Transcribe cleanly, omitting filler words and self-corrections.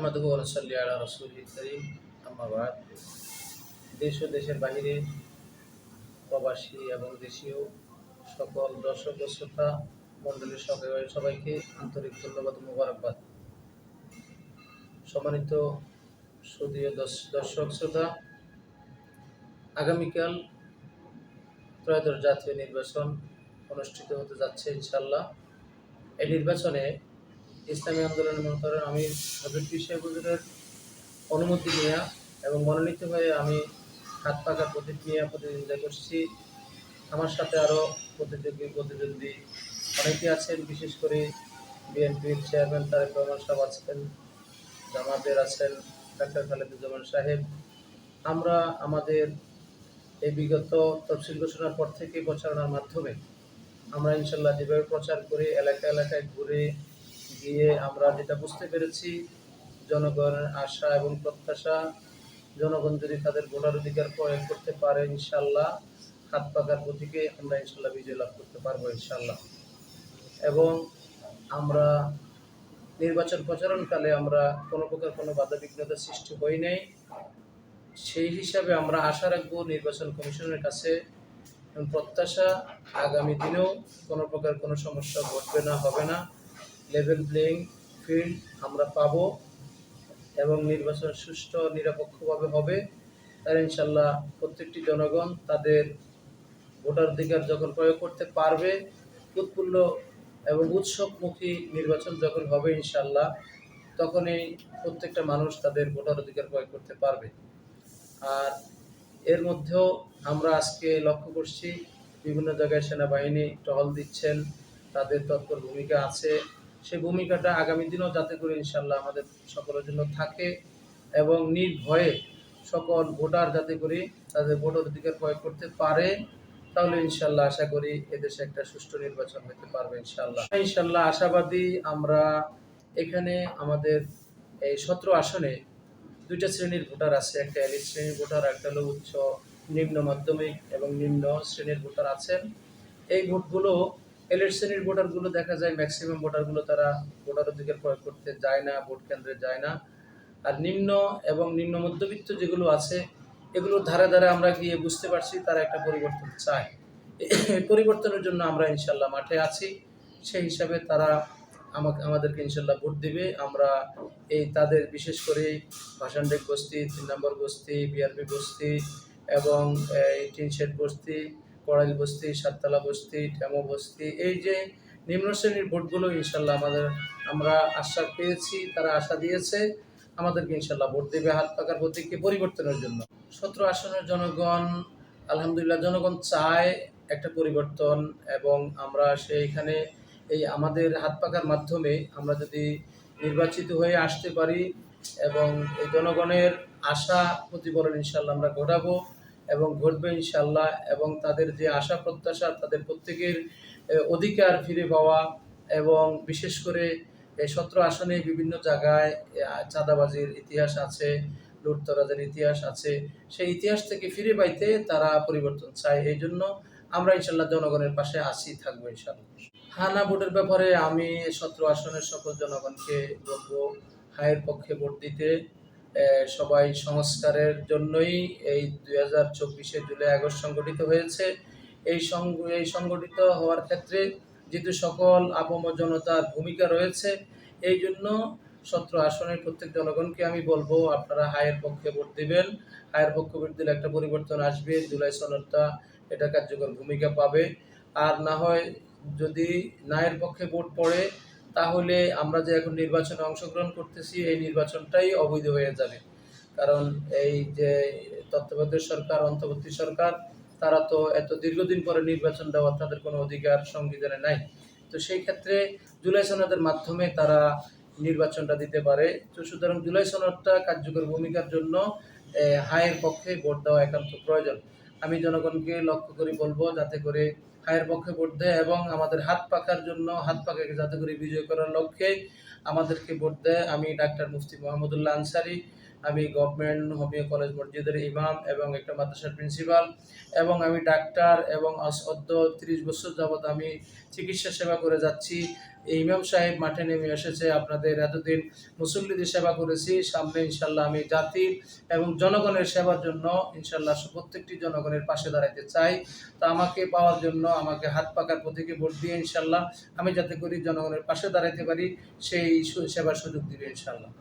নাহমাদুহু ওয়া নুসাল্লি আলা রাসূলিল কারীম, আম্মা বা'দ। দেশ ও দেশের বাহিরে প্রবাসী এবং দেশীয় সকল দর্শক ও শ্রোতা মণ্ডলীর সবাইকে আন্তরিক ধন্যবাদ ও মোবারকবাদ। সম্মানিত সুধীয় দর্শক শ্রোতা, আগামীকাল ত্রয়োদশ জাতীয় নির্বাচন অনুষ্ঠিত হতে যাচ্ছে ইনশাআল্লাহ। এই নির্বাচনে ইসলামী আন্দোলনের মোহতারাম আমির হযরত পীর সাহেব হুজুরের অনুমতি নিয়ে এবং মনোনীত হয়ে আমি হাত পাকা প্রতীক নিয়ে প্রতিদ্বন্দ্বিতা করছি। আমার সাথে আরও প্রতিদ্বন্দ্বী অনেকে আছেন, বিশেষ করে বিএনপির চেয়ারম্যান তারেক রহমান সাহেব আছেন, জামাতের আছেন ডাক্তার খালেদুজ্জামান সাহেব। আমরা আমাদের এই বিগত তফসিল ঘোষণার পর থেকে প্রচারণার মাধ্যমে আমরা ইনশাল্লাহ যেভাবে প্রচার করে এলাকায় ঘুরে গিয়ে আমরা যেটা বুঝতে পেরেছি, জনগণের আশা এবং প্রত্যাশা, জনগণ যদি তাদের ভোটার অধিকার প্রয়োগ করতে পারে ইনশাল্লাহ হাত পাকার প্রতীকে আমরা ইনশাল্লাহ বিজয় লাভ করতে পারবো ইনশাল্লাহ। এবং আমরা নির্বাচন প্রচারণকালে আমরা কোনো প্রকার কোনো বাধা বিঘ্নতার সৃষ্টি হই নাই। সেই হিসাবে আমরা আশা রাখবো নির্বাচন কমিশনের কাছে এবং প্রত্যাশা আগামী দিনেও কোনো প্রকার কোনো সমস্যা ঘটবে না, হবে না। লেভেল প্লেইং ফিল্ড আমরা পাবো এবং নির্বাচন সুষ্ঠু নিরপেক্ষভাবে হবে। তার ইনশাল্লাহ প্রত্যেকটি জনগণ তাদের ভোটার অধিকার যখন প্রয়োগ করতে পারবে, উৎফুল্ল এবং উৎসবমুখী নির্বাচন যখন হবে ইনশাল্লাহ, তখনই প্রত্যেকটা মানুষ তাদের ভোটার অধিকার প্রয়োগ করতে পারবে। আর এর মধ্যেও আমরা আজকে লক্ষ্য করছি বিভিন্ন জায়গায় সেনাবাহিনী টহল দিচ্ছেন, তাদের তৎপর ভূমিকা আছে। সেই ভূমিকাটা আগামী দিনেও যাতে করে ইনশাল্লাহ আমাদের সকলের জন্য থাকে এবং নির্ভয়ে সকল ভোটার যাতে করে তাদের ভোটার অধিকার প্রয়োগ করতে পারে, তাহলে ইনশাল্লাহ আশা করি এদেশে একটা সুষ্ঠু নির্বাচন হতে পারবে ইনশাল্লাহ আশাবাদী আমরা। এখানে আমাদের এই 17 আসনে দুইটা শ্রেণীর ভোটার আছে, একটা এলিট শ্রেণীর ভোটার, একটা হলো উচ্চ নিম্ন মাধ্যমিক এবং নিম্ন শ্রেণীর ভোটার আছেন। এই ভোটগুলো এলিট শ্রেণীর ভোটারগুলো দেখা যায় ম্যাক্সিমাম ভোটারগুলো তারা ভোটার অধিকার প্রয়োগ করতে যায় না, ভোট কেন্দ্রে যায় না। আর নিম্ন এবং নিম্ন মধ্যবিত্ত যেগুলো আছে, এগুলোর ধারে ধারে আমরা গিয়ে বুঝতে পারছি তারা একটা পরিবর্তন চায়। এই পরিবর্তনের জন্য আমরা ইনশাল্লাহ মাঠে আছি। সেই হিসাবে তারা আমাদেরকে ইনশাল্লাহ ভোট দিবে। আমরা এই তাদের বিশেষ করে ভাসানডেক বস্তি, 3 নম্বর বস্তি, বিআরপি বস্তি এবং এই টিনশেড বস্তি, কড়াইল বস্তি, সাততলা বস্তি, ঠেমো বস্তি, এই যে নিম্ন শ্রেণীর ভোটগুলো ইনশাল্লাহ আমরা আশ্বাস পেয়েছি, তারা আশা দিয়েছে আমাদেরকে ইনশাল্লাহ ভোট দেবে হাত পাকার প্রতীককে পরিবর্তনের জন্য। 17 আসনের জনগণ আলহামদুলিল্লাহ জনগণ চায় একটা পরিবর্তন এবং আমরা সেইখানে এই আমাদের হাত পাকার মাধ্যমে আমরা যদি নির্বাচিত হয়ে আসতে পারি এবং এই জনগণের আশা প্রতিফলন ইনশাল্লাহ আমরা ঘটাবো এবং ঘটবে ইনশাল্লাহ। এবং তাদের যে আশা প্রত্যাশা, তাদের প্রত্যেকের অধিকার ফিরে পাওয়া এবং বিশেষ করে এই 17 আসনে বিভিন্ন জায়গায় চাঁদাবাজির ইতিহাস আছে, লুটতরাজের ইতিহাস আছে, সেই ইতিহাস থেকে ফিরে পাইতে তারা পরিবর্তন চায়। এই জন্য আমরা ইনশাল্লাহ জনগণের পাশে আছি, থাকবো ইনশাল্লাহ। হানা ভোটের ব্যাপারে আমি 17 আসনের সকল জনগণকে বলবো হায়ের পক্ষে ভোট দিতে। সবাই সংস্কারের জন্যই এই 2024 জুলাই আগস্ট সংগঠিত হয়েছে। এই সংগঠিত হওয়ার ক্ষেত্রে যেহেতু সকল আপামর জনতার ভূমিকা রয়েছে, এই জন্য 17 আসনের প্রত্যেক জনগণকে আমি বলবো আপনারা হায়ের পক্ষে ভোট দিবেন। হায়ের পক্ষে ভোট দিলে একটা পরিবর্তন আসবে, জুলাই সনদটা এটা কার্যকর ভূমিকা পাবে। আর না হয় যদি নায়ের পক্ষে ভোট পড়ে, তাহলে আমরা যে এখন নির্বাচনে অংশগ্রহণ করতেছি এই নির্বাচনটাই অবৈধ হয়ে যাবে। কারণ এই যে তত্ত্বাবধায়ক সরকার, অন্তর্বর্তী সরকার, তারা তো এত দীর্ঘদিন পরে নির্বাচন দেওয়ার তাদের কোনো অধিকার সংবিধানে নাই। তো সেই ক্ষেত্রে জুলাই সনদের মাধ্যমে তারা নির্বাচনটা দিতে পারে। তো সুতরাং জুলাই সনদটা কার্যকর ভূমিকার জন্য হায়ের পক্ষে ভোট দেওয়া একান্ত প্রয়োজন। আমি জনগণকে লক্ষ্য করে বলবো যাতে করে হায়ের পক্ষে ভোট দেয় এবং আমাদের হাত পাকার জন্য, হাত পাকাকে যাতে করে বিজয় করার লক্ষ্যে আমাদেরকে ভোট দেয়। আমি ডাক্তার মুফতি মোহাম্মদুল্লাহ আনসারী আমি গভর্নমেন্ট হোমিও কলেজ মসজিদের ইমাম এবং একটা মাদ্রাসার প্রিন্সিপাল, এবং আমি ডাক্তার, এবং অদ্য 30 বছর যাবৎ আমি চিকিৎসা সেবা করে যাচ্ছি। এই ইমাম সাহেব মাঠে নেমে এসেছে, আপনাদের এতদিন মুসল্লিদের সেবা করেছি, সামনে ইনশাল্লাহ আমি জাতির এবং জনগণের সেবার জন্য ইনশাল্লাহ প্রত্যেকটি জনগণের পাশে দাঁড়াতে চাই। তো আমাকে পাওয়ার জন্য আমাকে হাত পাকার প্রতীকে ভোট দিয়ে ইনশাল্লাহ আমি যাতে করি জনগণের পাশে দাঁড়াতে পারি, সেই সেবার সুযোগ দিবে ইনশাল্লাহ।